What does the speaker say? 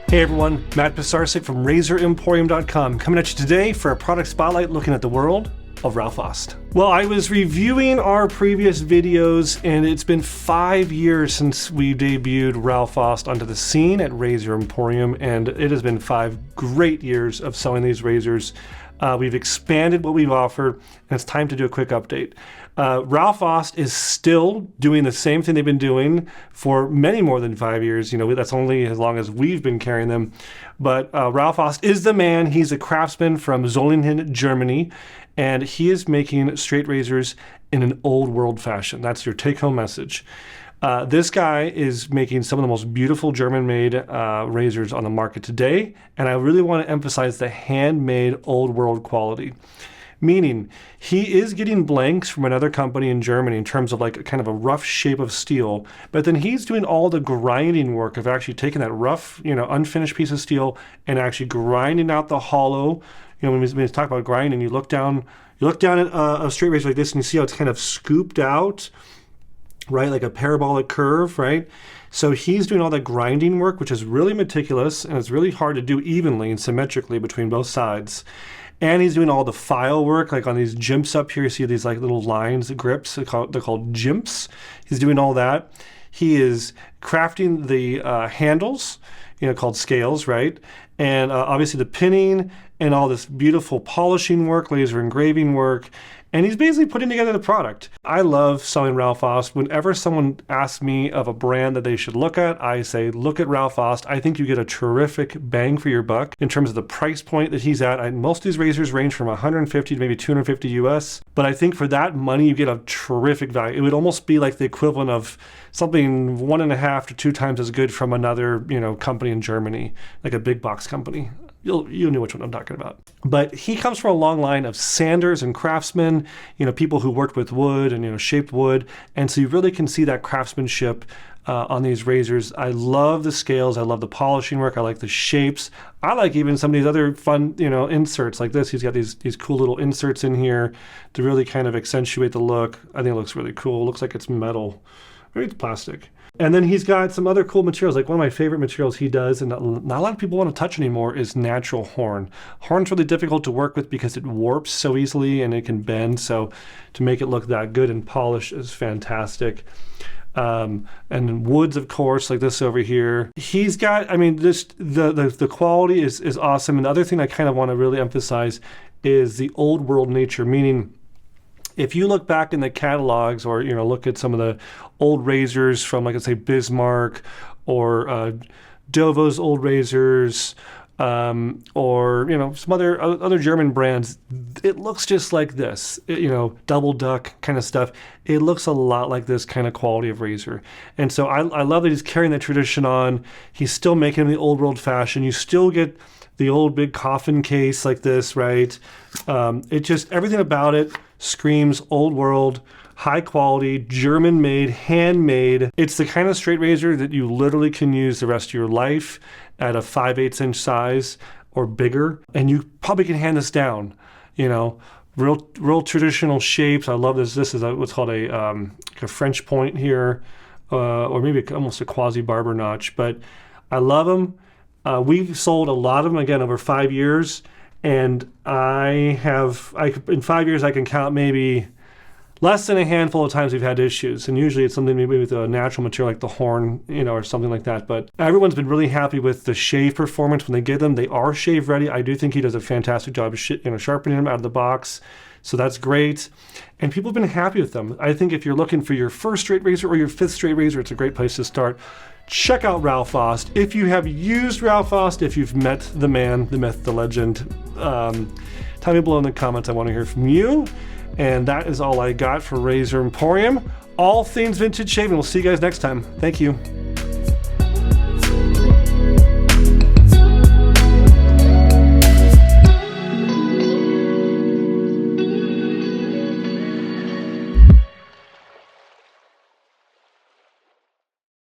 Hey everyone, Matt Pisarcik from RazorEmporium.com coming at you today for a product spotlight looking at the world of Ralf Aust. Well, I was reviewing our previous videos and it's been 5 years since we debuted Ralf Aust onto the scene at Razor Emporium, and it has been 5 great years of selling these razors. We've expanded what we've offered, and it's time to do a quick update. Ralf Aust is still doing the same thing they've been doing for many more than 5 years. You know, that's only as long as we've been carrying them. But Ralf Aust is the man. He's a craftsman from Solingen, Germany, and he is making straight razors in an old world fashion. That's your take-home message. This guy is making some of the most beautiful German-made razors on the market today, and I really want to emphasize the handmade old world quality. Meaning, he is getting blanks from another company in Germany in terms of like kind of a rough shape of steel, but then he's doing all the grinding work of actually taking that rough, unfinished piece of steel and actually grinding out the hollow. When we talk about grinding, you look down at a straight razor like this and you see how it's kind of scooped out, right? Like a parabolic curve, right? So he's doing all that grinding work, which is really meticulous and it's really hard to do evenly and symmetrically between both sides. And he's doing all the file work, like on these jimps up here. You see these like little lines, grips, they're called jimps. He's doing all that. He is crafting the handles, called scales, right? And obviously the pinning and all this beautiful polishing work, laser engraving work. And he's basically putting together the product. I love selling Ralf Aust. Whenever someone asks me of a brand that they should look at, I say, look at Ralf Aust. I think you get a terrific bang for your buck in terms of the price point that he's at. Most of these razors range from 150 to maybe 250 US, but I think for that money, you get a terrific value. It would almost be like the equivalent of something 1.5 to 2 times as good from another, company in Germany, like a big box company. You'll know which one I'm talking about. But he comes from a long line of sanders and craftsmen, people who worked with wood and, shaped wood. And so you really can see that craftsmanship on these razors. I love the scales. I love the polishing work. I like the shapes. I like even some of these other fun, inserts like this. He's got these cool little inserts in here to really kind of accentuate the look. I think it looks really cool. It looks like it's metal. Maybe it's plastic. And then he's got some other cool materials. Like one of my favorite materials he does, and not a lot of people want to touch anymore, is natural horn. Horn's really difficult to work with because it warps so easily and it can bend. So to make it look that good and polished is fantastic. And woods, of course, like this over here. He's got, just the quality is awesome. And the other thing I kind of want to really emphasize is the old world nature, meaning if you look back in the catalogs or, look at some of the old razors from, like, let's say, Bismarck or Dovo's old razors or, some other German brands, it looks just like this, double duck kind of stuff. It looks a lot like this kind of quality of razor. And so I love that he's carrying that tradition on. He's still making them the old world fashion. You still get the old big coffin case like this, right? It just, everything about it screams old world, high quality, German made, handmade. It's the kind of straight razor that you literally can use the rest of your life at a 5/8 inch size or bigger. And you probably can hand this down, real traditional shapes. I love this. This is what's called a French point here, or maybe almost a quasi barber notch, but I love them. We've sold a lot of them, again, over 5 years. And in 5 years, I can count maybe less than a handful of times we've had issues. And usually it's something maybe with a natural material like the horn, or something like that. But everyone's been really happy with the shave performance when they get them. They are shave ready. I do think he does a fantastic job of sharpening them out of the box. So that's great. And people have been happy with them. I think if you're looking for your first straight razor or your 5th straight razor, it's a great place to start. Check out Ralf Aust. If you have used Ralf Aust, if you've met the man, the myth, the legend, tell me below in the comments. I want to hear from you. And that is all I got for Razor Emporium. All things vintage shaving. We'll see you guys next time. Thank you.